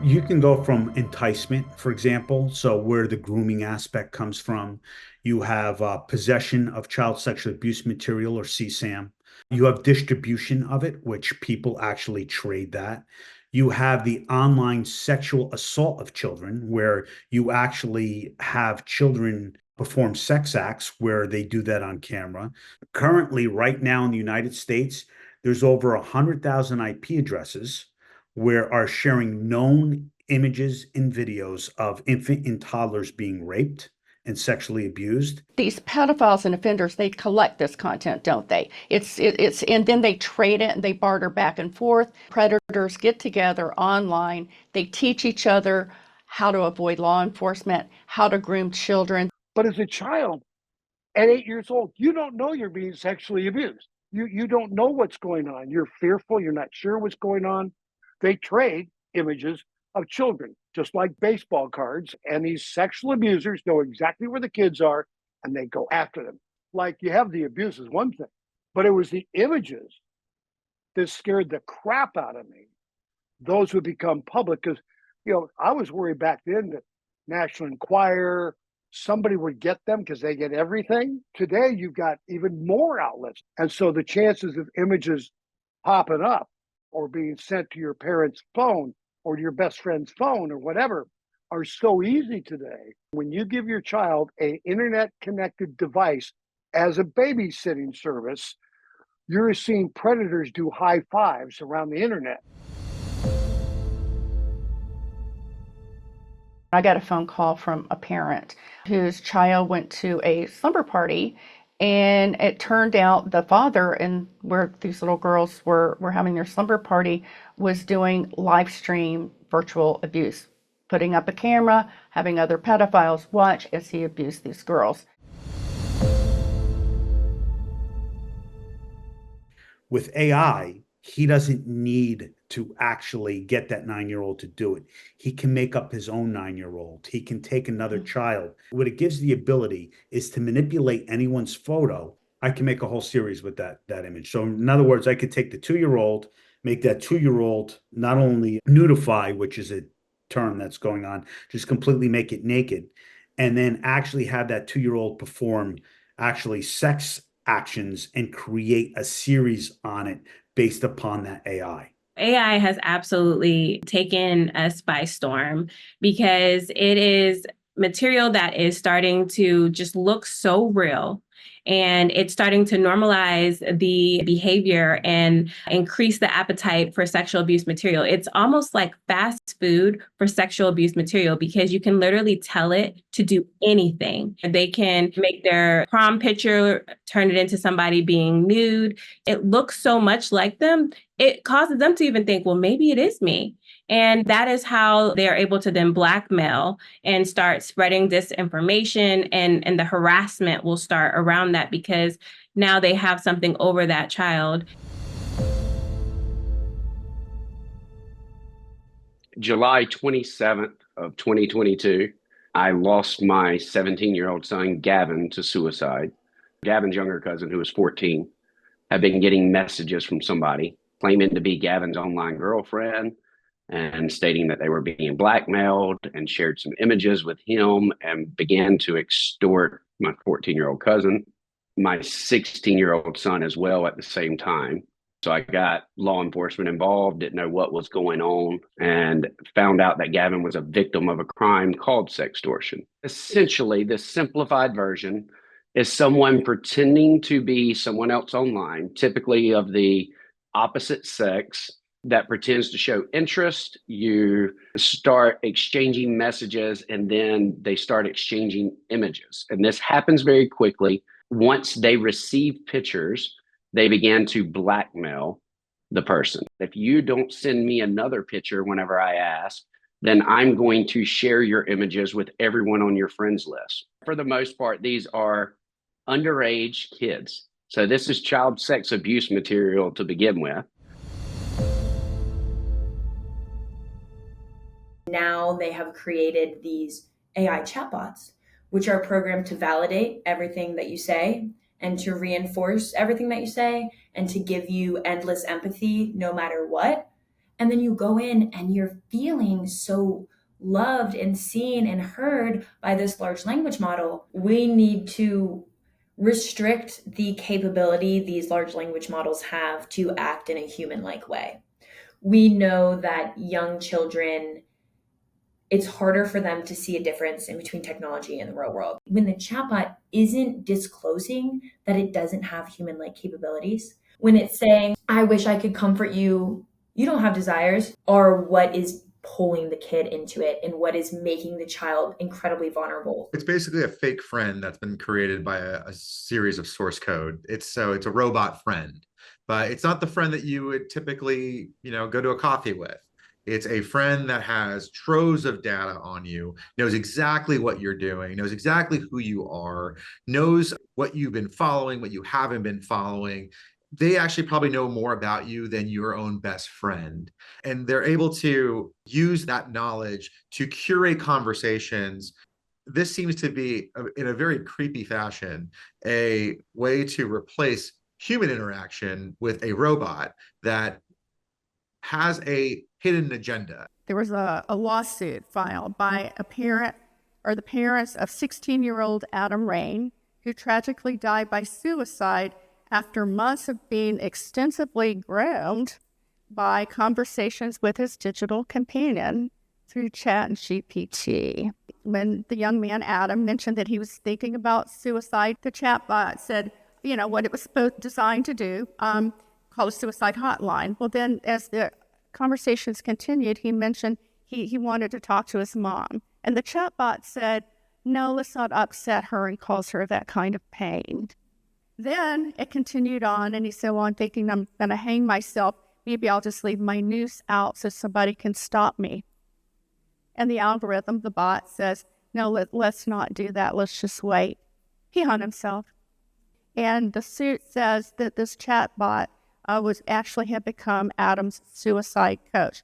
You can go from enticement, for example, so where the grooming aspect comes from. You have possession of child sexual abuse material or CSAM. You have distribution of it, which people actually trade that. You have the online sexual assault of children, where you actually have children perform sex acts where they do that on camera. Currently, right now in the United States, there's over 100,000 IP addresses where are sharing known images and videos of infant and toddlers being raped and sexually abused. These pedophiles and offenders, they collect this content, don't they? And then they trade it and they barter back and forth. Predators get together online. They teach each other how to avoid law enforcement, how to groom children. But as a child, at 8 years old, you don't know you're being sexually abused. You don't know what's going on. You're fearful. You're not sure what's going on. They trade images of children, just like baseball cards. And these sexual abusers know exactly where the kids are and they go after them. Like you have the abuse is one thing, but it was the images that scared the crap out of me. Those would become public because, I was worried back then that National Enquirer, somebody would get them because they get everything. Today, you've got even more outlets. And so the chances of images popping up or being sent to your parents' phone or to your best friend's phone or whatever are so easy today. When you give your child an internet connected device as a babysitting service, you're seeing predators do high fives around the internet. I got a phone call from a parent whose child went to a slumber party, and it turned out the father, and where these little girls were having their slumber party, was doing live stream virtual abuse, putting up a camera, having other pedophiles watch as he abused these girls. With AI, he doesn't need to actually get that 9-year-old to do it. He can make up his own 9-year-old. He can take another child. What it gives the ability is to manipulate anyone's photo. I can make a whole series with that image. So in other words, I could take the 2-year-old, make that 2-year-old not only nudify, which is a term that's going on, just completely make it naked, and then actually have that 2-year-old perform actually sex actions and create a series on it based upon that AI. AI has absolutely taken us by storm because it is material that is starting to just look so real. And it's starting to normalize the behavior and increase the appetite for sexual abuse material. It's almost like fast food for sexual abuse material because you can literally tell it to do anything. They can make their prom picture, turn it into somebody being nude. It looks so much like them. It causes them to even think, well, maybe it is me. And that is how they are able to then blackmail and start spreading disinformation, and the harassment will start around that because now they have something over that child. July 27th of 2022, I lost my 17-year-old son, Gavin, to suicide. Gavin's younger cousin, who was 14, had been getting messages from somebody claiming to be Gavin's online girlfriend and stating that they were being blackmailed, and shared some images with him and began to extort my 14-year-old cousin, my 16-year-old son as well at the same time. So I got law enforcement involved, didn't know what was going on, and found out that Gavin was a victim of a crime called sextortion. Essentially, the simplified version is someone pretending to be someone else online, typically of the opposite sex, that pretends to show interest. You start exchanging messages, and then they start exchanging images. And this happens very quickly. Once they receive pictures, they began to blackmail the person. If you don't send me another picture whenever I ask, then I'm going to share your images with everyone on your friends list. For the most part, these are underage kids. So this is child sex abuse material to begin with. Now they have created these AI chatbots, which are programmed to validate everything that you say and to reinforce everything that you say and to give you endless empathy no matter what. And then you go in and you're feeling so loved and seen and heard by this large language model. We need to restrict the capability these large language models have to act in a human-like way. We know that young children, it's harder for them to see a difference in between technology and the real world. When the chatbot isn't disclosing that it doesn't have human-like capabilities, when it's saying, I wish I could comfort you, you don't have desires, are what is pulling the kid into it and what is making the child incredibly vulnerable. It's basically a fake friend that's been created by a series of source code. It's a robot friend, but it's not the friend that you would typically, go to a coffee with. It's a friend that has troves of data on you, knows exactly what you're doing, knows exactly who you are, knows what you've been following, what you haven't been following. They actually probably know more about you than your own best friend. And they're able to use that knowledge to curate conversations. This seems to be, in a very creepy fashion, a way to replace human interaction with a robot that has a hidden agenda. There was a lawsuit filed by a parent or the parents of 16-year-old Adam Rain, who tragically died by suicide after months of being extensively groomed by conversations with his digital companion through chat and GPT. When the young man, Adam, mentioned that he was thinking about suicide, the chatbot said, what it was designed to do, call a suicide hotline. Well, then as the conversations continued, he mentioned he wanted to talk to his mom. And the chatbot said, no, let's not upset her and cause her that kind of pain. Then it continued on, and he said, well, I'm thinking I'm going to hang myself. Maybe I'll just leave my noose out so somebody can stop me. And the algorithm, the bot, says, no, let's not do that. Let's just wait. He hung himself. And the suit says that this chatbot had become Adam's suicide coach.